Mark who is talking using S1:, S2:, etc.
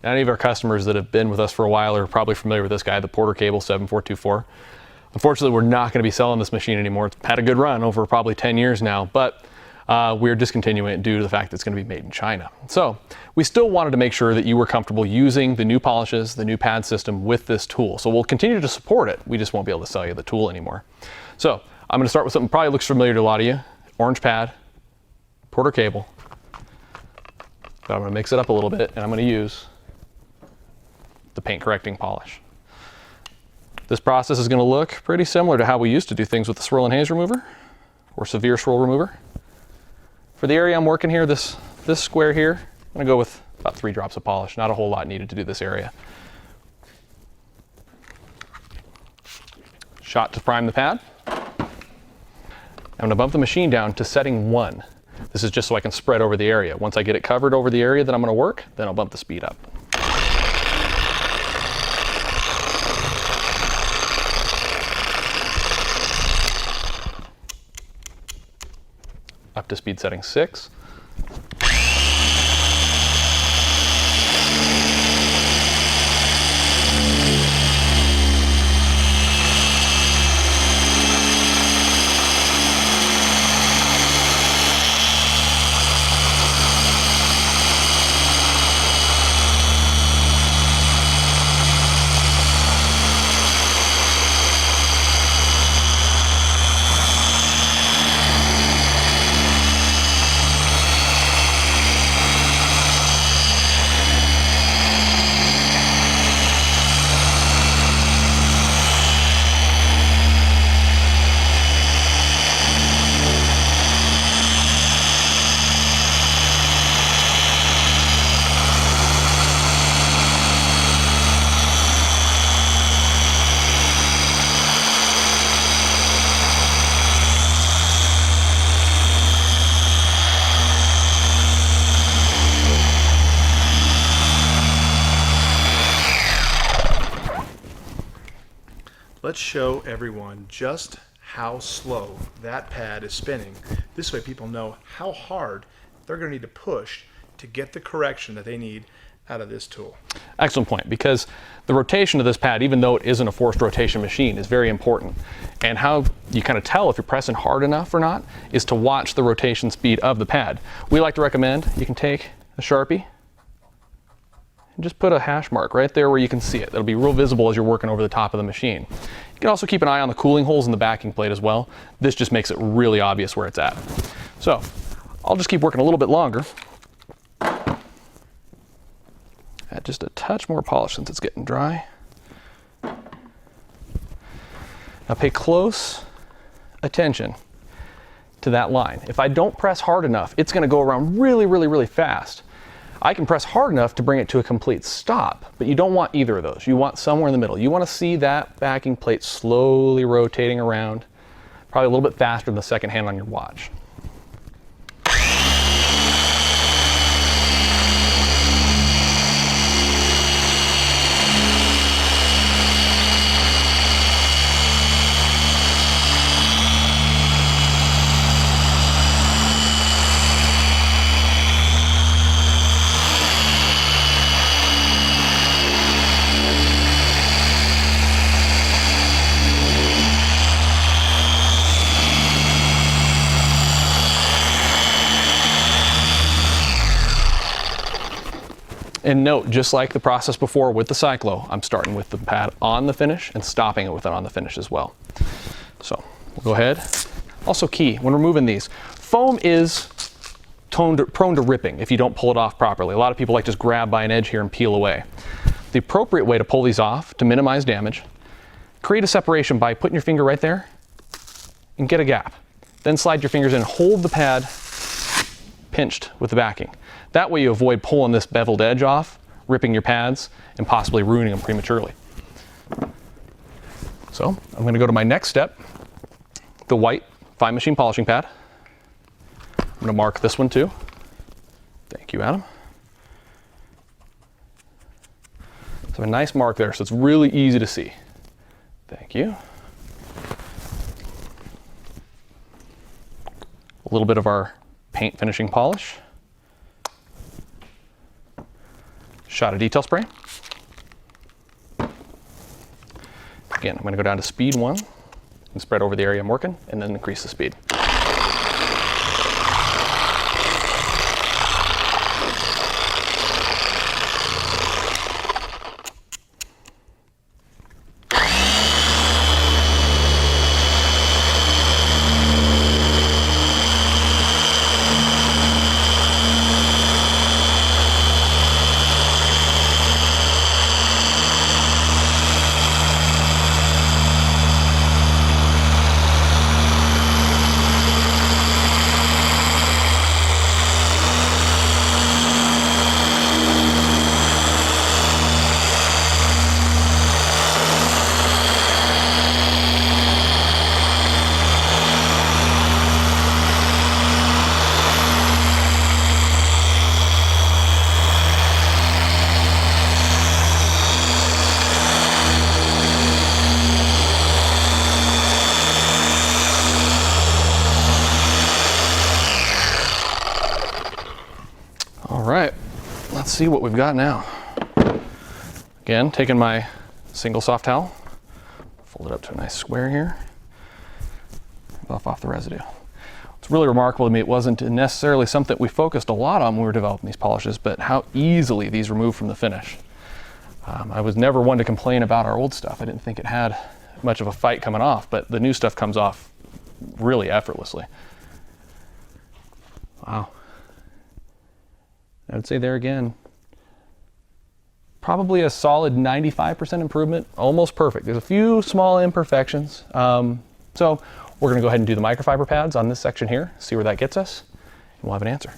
S1: Any of our customers that have been with us for a while are probably familiar with this guy, the Porter Cable 7424. Unfortunately, we're not going to be selling this machine anymore. It's had a good run over probably 10 years now, but we're discontinuing it due to the fact that it's going to be made in China. So we still wanted to make sure that you were comfortable using the new polishes, the new pad system with this tool. So we'll continue to support it. We just won't be able to sell you the tool anymore. So I'm going to start with something that probably looks familiar to a lot of you. Orange pad, Porter Cable. But I'm going to mix it up a little bit, and I'm going to use the paint correcting polish. This process is going to look pretty similar to how we used to do things with the swirl and haze remover or severe swirl remover. For the area I'm working here, this square here, I'm going to go with about 3 drops of polish. Not a whole lot needed to do this area. Shot to prime the pad. I'm going to bump the machine down to setting 1. This is just so I can spread over the area. Once I get it covered over the area that I'm going to work, then I'll bump the speed up. Up to speed setting 6.
S2: Let's show everyone just how slow that pad is spinning. This way people know how hard they're going to need to push to get the correction that they need out of this tool.
S1: Excellent point, because the rotation of this pad, even though it isn't a forced rotation machine, is very important. And how you kind of tell if you're pressing hard enough or not is to watch the rotation speed of the pad. We like to recommend you can take a Sharpie and just put a hash mark right there where you can see it. That'll be real visible as you're working over the top of the machine. You can also keep an eye on the cooling holes in the backing plate as well. This just makes it really obvious where it's at. So I'll just keep working a little bit longer. Add just a touch more polish since it's getting dry. Now pay close attention to that line. If I don't press hard enough, it's going to go around really, really, really fast. I can press hard enough to bring it to a complete stop, but you don't want either of those. You want somewhere in the middle. You want to see that backing plate slowly rotating around, probably a little bit faster than the second hand on your watch. And note, just like the process before with the Cyclo, I'm starting with the pad on the finish and stopping it with it on the finish as well. So we'll go ahead. Also key, when removing these, foam is prone to ripping if you don't pull it off properly. A lot of people like just grab by an edge here and peel away. The appropriate way to pull these off to minimize damage, create a separation by putting your finger right there and get a gap. Then slide your fingers in and hold the pad pinched with the backing. That way you avoid pulling this beveled edge off, ripping your pads, and possibly ruining them prematurely. So I'm going to go to my next step, the white fine machine polishing pad. I'm going to mark this one too. Thank you, Adam. So a nice mark there, so it's really easy to see. Thank you. A little bit of our paint finishing polish. shot of detail spray. Again, I'm going to go down to speed 1 and spread over the area I'm working, and then increase the speed. All right, let's see what we've got now. Again, taking my single soft towel, fold it up to a nice square here, buff off the residue. What's really remarkable to me, it wasn't necessarily something we focused a lot on when we were developing these polishes, but how easily these remove from the finish. I was never one to complain about our old stuff. I didn't think it had much of a fight coming off, but the new stuff comes off really effortlessly. Wow. I would say there again, probably a solid 95% improvement, almost perfect. There's a few small imperfections. So we're gonna go ahead and do the microfiber pads on this section here, see where that gets us, and we'll have an answer.